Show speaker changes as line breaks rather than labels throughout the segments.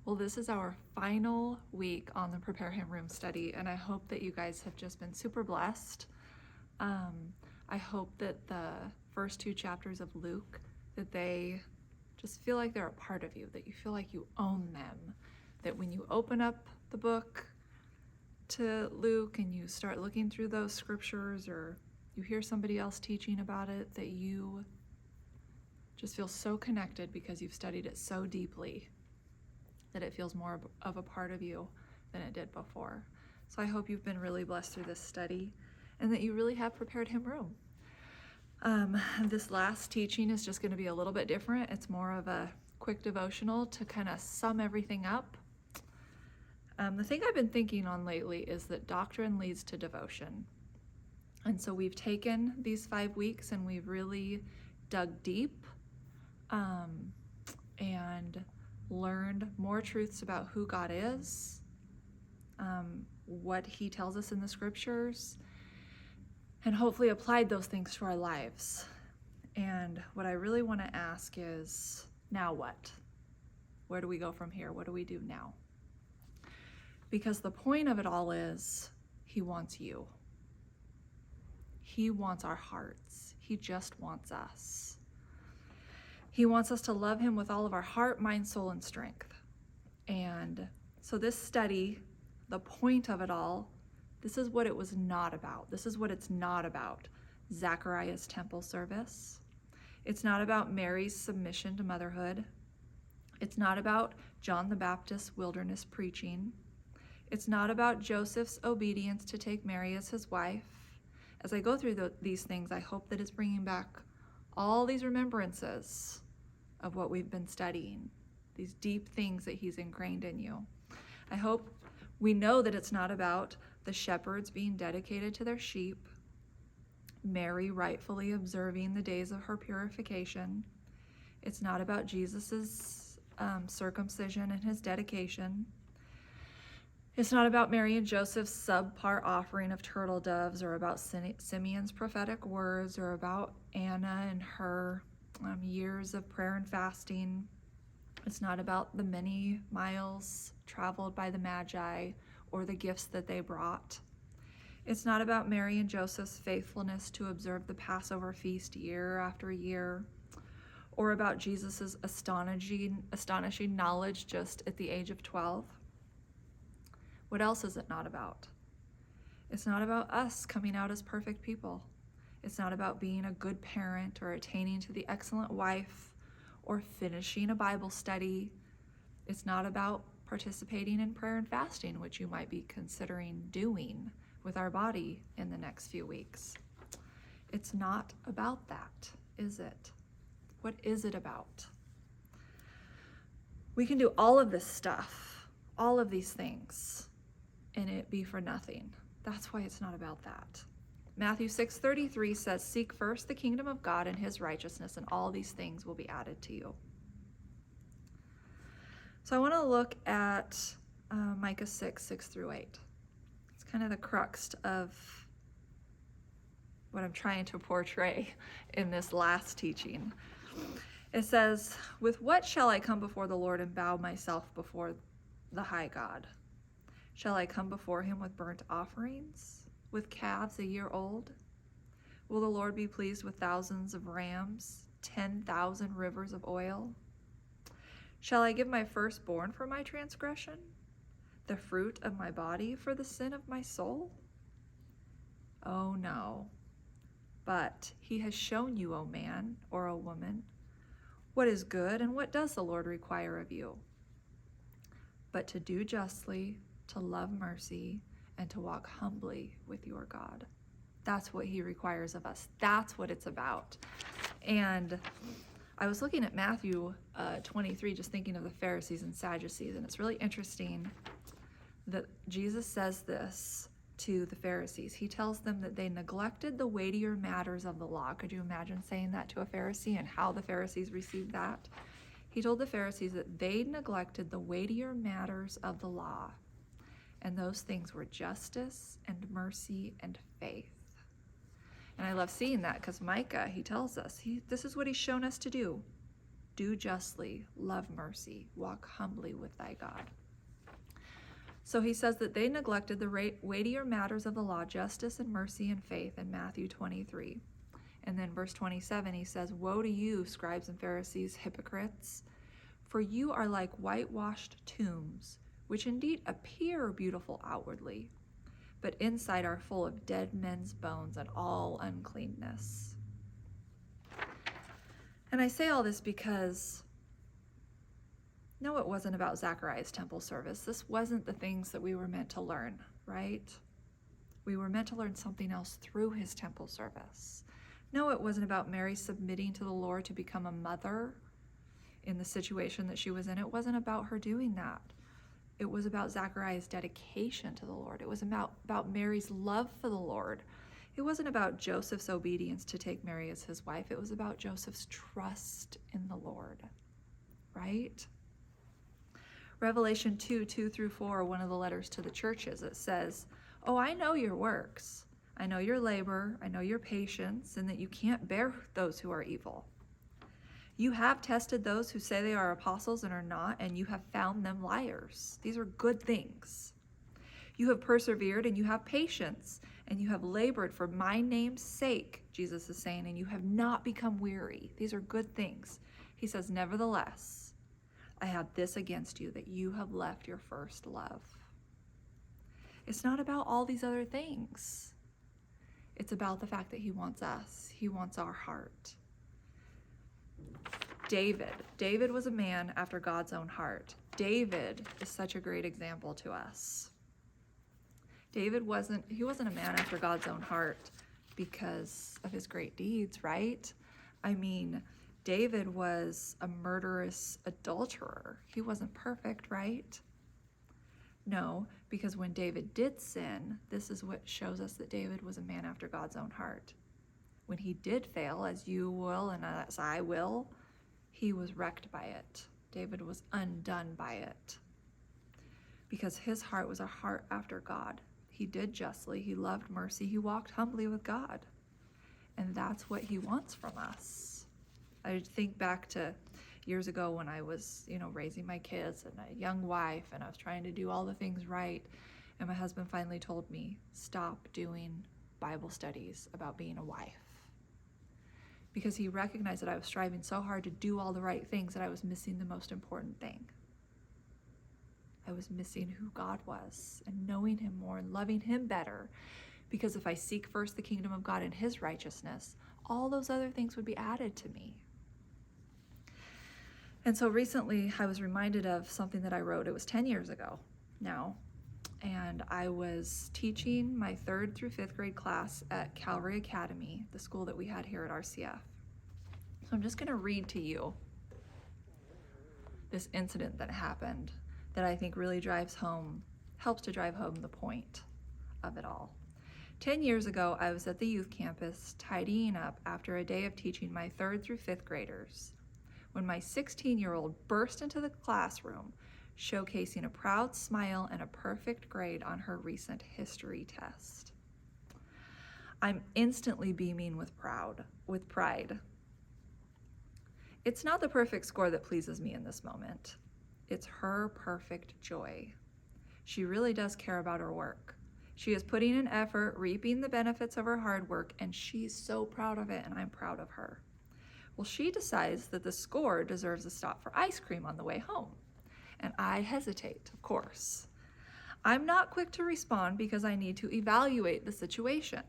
Well, this is our final week on the Prepare Him Room study, and I hope that you guys have just been super blessed. I hope that the first two chapters of Luke, that they just feel like they're a part of you, that you feel like you own them, that when you open up the book to Luke and you start looking through those scriptures, or you hear somebody else teaching about it, that you just feel so connected because you've studied it so deeply that it feels more of a part of you than it did before. So I hope you've been really blessed through this study and that you really have prepared Him room. This last teaching is just going to be a little bit different. It's more of a quick devotional to kind of sum everything up. The thing I've been thinking on lately is that doctrine leads to devotion. And so we've taken these 5 weeks and we've really dug deep and learned more truths about who God is, what He tells us in the scriptures, and hopefully applied those things to our lives. And what I really want to ask is, now what? Where do we go from here? What do we do now? Because the point of it all is, He wants you. He wants our hearts. He just wants us. He wants us to love Him with all of our heart, mind, soul, and strength. And so this study, the point of it all, this is what it was not about. This is what it's not about. Zachariah's temple service. It's not about Mary's submission to motherhood. It's not about John the Baptist's wilderness preaching. It's not about Joseph's obedience to take Mary as his wife. As I go through these things, I hope that it's bringing back all these remembrances of what we've been studying, these deep things that He's ingrained in you. I hope we know that it's not about the shepherds being dedicated to their sheep, Mary rightfully observing the days of her purification. It's not about Jesus's circumcision and His dedication. It's not about Mary and Joseph's subpar offering of turtle doves, or about Simeon's prophetic words, or about Anna and her years of prayer and fasting. It's not about the many miles traveled by the Magi or the gifts that they brought. It's not about Mary and Joseph's faithfulness to observe the Passover feast year after year, or about Jesus's astonishing knowledge just at the age of 12. What else is it not about? It's not about us coming out as perfect people. It's not about being a good parent or attaining to the excellent wife or finishing a Bible study. It's not about participating in prayer and fasting, which you might be considering doing with our body in the next few weeks. It's not about that, is it? What is it about? We can do all of this stuff, all of these things, and it be for nothing. That's why it's not about that. Matthew 6:33 says, "Seek first the kingdom of God and His righteousness, and all these things will be added to you." So I want to look at Micah 6:6-8. It's kind of the crux of what I'm trying to portray in this last teaching. It says, "With what shall I come before the Lord and bow myself before the high God? Shall I come before Him with burnt offerings, with calves a year old? Will the Lord be pleased with thousands of rams, 10,000 rivers of oil? Shall I give my firstborn for my transgression, the fruit of my body for the sin of my soul? Oh no. But He has shown you, O man or O woman, what is good and what does the Lord require of you, but to do justly, to love mercy, and to walk humbly with your God." That's what He requires of us. That's what it's about. And I was looking at Matthew 23, just thinking of the Pharisees and Sadducees, and it's really interesting that Jesus says this to the Pharisees. He tells them that they neglected the weightier matters of the law. Could you imagine saying that to a Pharisee and how the Pharisees received that? He told the Pharisees that they neglected the weightier matters of the law, and those things were justice and mercy and faith. And I love seeing that because Micah, he tells us, this is what He's shown us to do. do justly, love mercy, walk humbly with thy God. So he says that they neglected the weightier matters of the law, justice and mercy and faith in Matthew 23. And then verse 27, he says, woe to you, scribes and Pharisees, hypocrites, for you are like whitewashed tombs, which indeed appear beautiful outwardly, but inside are full of dead men's bones and all uncleanness. And I say all this because, no, it wasn't about Zechariah's temple service. This wasn't the things that we were meant to learn, right? We were meant to learn something else through his temple service. No, it wasn't about Mary submitting to the Lord to become a mother in the situation that she was in. It wasn't about her doing that. It was about Zechariah's dedication to the Lord. It was about Mary's love for the Lord. It wasn't about Joseph's obedience to take Mary as his wife. It was about Joseph's trust in the Lord, right? Revelation 2:2-4, one of the letters to the churches, it says, oh, I know your works. I know your labor. I know your patience, and that you can't bear those who are evil. You have tested those who say they are apostles and are not, and you have found them liars. These are good things. You have persevered and you have patience, and you have labored for my name's sake, Jesus is saying, and you have not become weary. These are good things. He says, nevertheless, I have this against you, that you have left your first love. It's not about all these other things. It's about the fact that he wants us. He wants our heart. David was a man after God's own heart. David is such a great example to us. David wasn't a man after God's own heart because of his great deeds, right? I mean, David was a murderous adulterer. He wasn't perfect, right? No, because when David did sin, this is what shows us that David was a man after God's own heart. When he did fail, as you will and as I will, he was wrecked by it. David was undone by it. Because his heart was a heart after God. He did justly, he loved mercy, he walked humbly with God. And that's what he wants from us. I think back to years ago when I was, raising my kids and a young wife, and I was trying to do all the things right. And my husband finally told me, stop doing Bible studies about being a wife. Because he recognized that I was striving so hard to do all the right things that I was missing the most important thing. I was missing who God was and knowing him more and loving him better. Because if I seek first the kingdom of God and his righteousness, all those other things would be added to me. And so recently I was reminded of something that I wrote. It was 10 years ago now. And I was teaching my 3rd through 5th grade class at Calvary Academy, the school that we had here at RCF. So I'm just going to read to you this incident that happened that I think really helps to drive home the point of it all. 10 years ago, I was at the youth campus tidying up after a day of teaching my 3rd through 5th graders when my 16-year-old burst into the classroom showcasing a proud smile and a perfect grade on her recent history test. I'm instantly beaming with pride. It's not the perfect score that pleases me in this moment. It's her perfect joy. She really does care about her work. She is putting in effort, reaping the benefits of her hard work, and she's so proud of it, and I'm proud of her. Well, she decides that the score deserves a stop for ice cream on the way home. And I hesitate, of course. I'm not quick to respond because I need to evaluate the situation.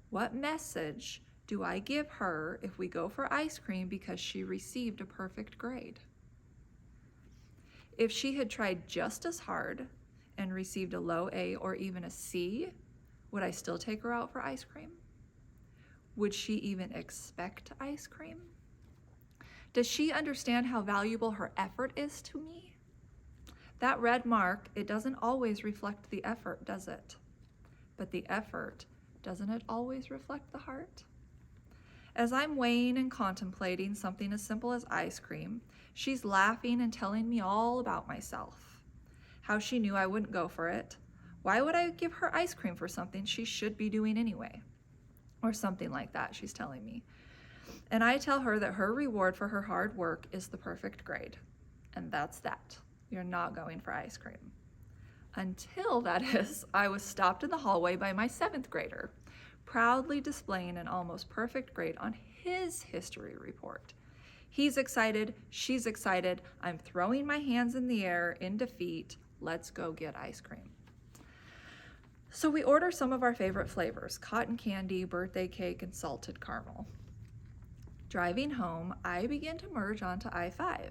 What message do I give her if we go for ice cream because she received a perfect grade? If she had tried just as hard and received a low A or even a C, would I still take her out for ice cream? Would she even expect ice cream? Does she understand how valuable her effort is to me? That red mark, it doesn't always reflect the effort, does it? But the effort, doesn't it always reflect the heart? As I'm weighing and contemplating something as simple as ice cream, she's laughing and telling me all about myself. How she knew I wouldn't go for it. Why would I give her ice cream for something she should be doing anyway? Or something like that, she's telling me. And I tell her that her reward for her hard work is the perfect grade. And that's that. You're not going for ice cream. Until, that is, I was stopped in the hallway by my 7th grader, proudly displaying an almost perfect grade on his history report. He's excited, she's excited, I'm throwing my hands in the air in defeat. Let's go get ice cream. So we order some of our favorite flavors: cotton candy, birthday cake, and salted caramel. Driving home, I begin to merge onto I-5.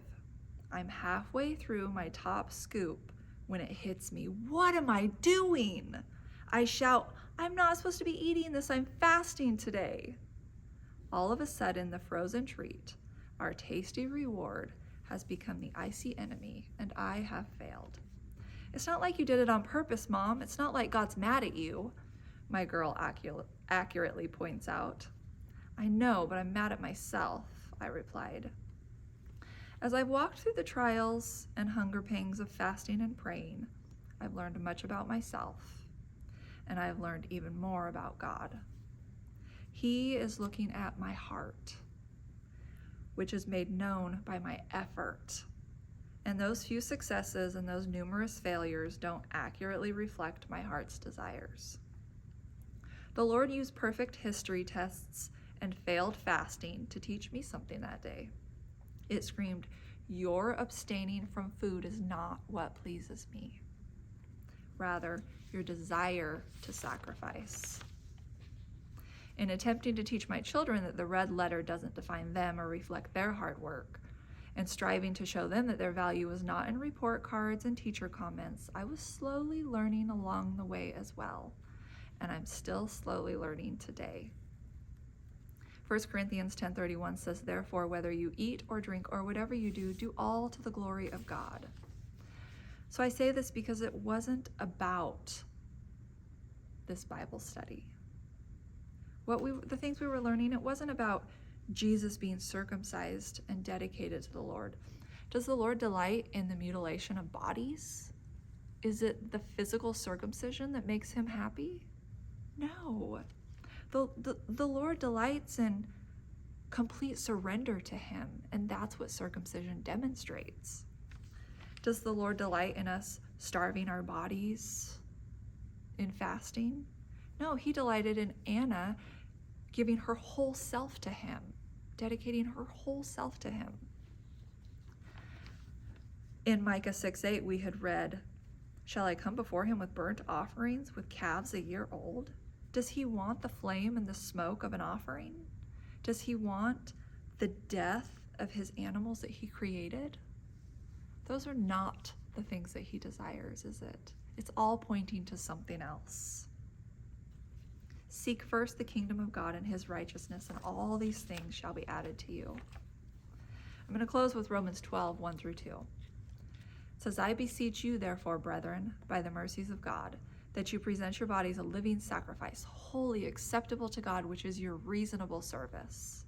I'm halfway through my top scoop when it hits me. What am I doing? I shout, I'm not supposed to be eating this. I'm fasting today. All of a sudden, the frozen treat, our tasty reward, has become the icy enemy, and I have failed. It's not like you did it on purpose, Mom. It's not like God's mad at you, my girl accurately points out. I know, but I'm mad at myself, I replied. As I've walked through the trials and hunger pangs of fasting and praying, I've learned much about myself, and I've learned even more about God. He is looking at my heart, which is made known by my effort. And those few successes and those numerous failures don't accurately reflect my heart's desires. The Lord used perfect history tests and failed fasting to teach me something that day. It screamed, your abstaining from food is not what pleases me. Rather, your desire to sacrifice. In attempting to teach my children that the red letter doesn't define them or reflect their hard work, and striving to show them that their value was not in report cards and teacher comments, I was slowly learning along the way as well, and I'm still slowly learning today. 1 Corinthians 10:31 says, therefore, whether you eat or drink or whatever you do, do all to the glory of God. So I say this because it wasn't about this Bible study. The things we were learning, it wasn't about Jesus being circumcised and dedicated to the Lord. Does the Lord delight in the mutilation of bodies? Is it the physical circumcision that makes him happy? No. The Lord delights in complete surrender to him, and that's what circumcision demonstrates. Does the Lord delight in us starving our bodies in fasting? No, he delighted in Anna giving her whole self to him, dedicating her whole self to him. In Micah 6:8, we had read, shall I come before him with burnt offerings, with calves a year old? Does he want the flame and the smoke of an offering? Does he want the death of his animals that he created? Those are not the things that he desires, is it? It's all pointing to something else. Seek first the kingdom of God and his righteousness, and all these things shall be added to you. I'm going to close with Romans 12:1-2. It says, I beseech you, therefore, brethren, by the mercies of God, that you present your bodies a living sacrifice, wholly acceptable to God, which is your reasonable service.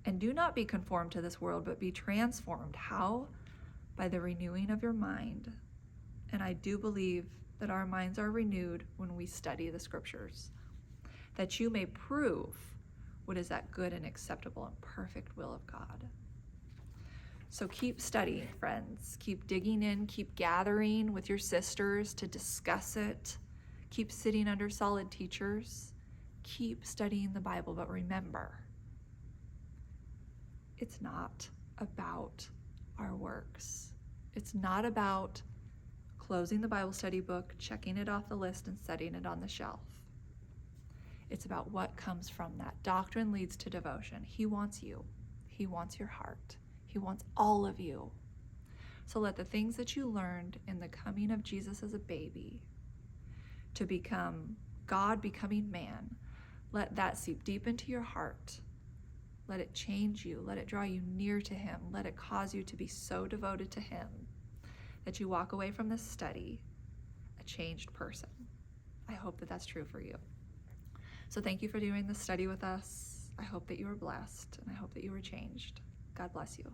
And do not be conformed to this world, but be transformed. How? By the renewing of your mind. And I do believe that our minds are renewed when we study the scriptures, that you may prove what is that good and acceptable and perfect will of God. So keep studying, friends. Keep digging in, keep gathering with your sisters to discuss it. Keep sitting under solid teachers. Keep studying the Bible, but remember, it's not about our works. It's not about closing the Bible study book, checking it off the list, and setting it on the shelf. It's about what comes from that. Doctrine leads to devotion. He wants you. He wants your heart. He wants all of you. So let the things that you learned in the coming of Jesus as a baby to become God becoming man, let that seep deep into your heart. Let it change you. Let it draw you near to him. Let it cause you to be so devoted to him that you walk away from this study a changed person. I hope that that's true for you. So thank you for doing this study with us. I hope that you were blessed, and I hope that you were changed. God bless you.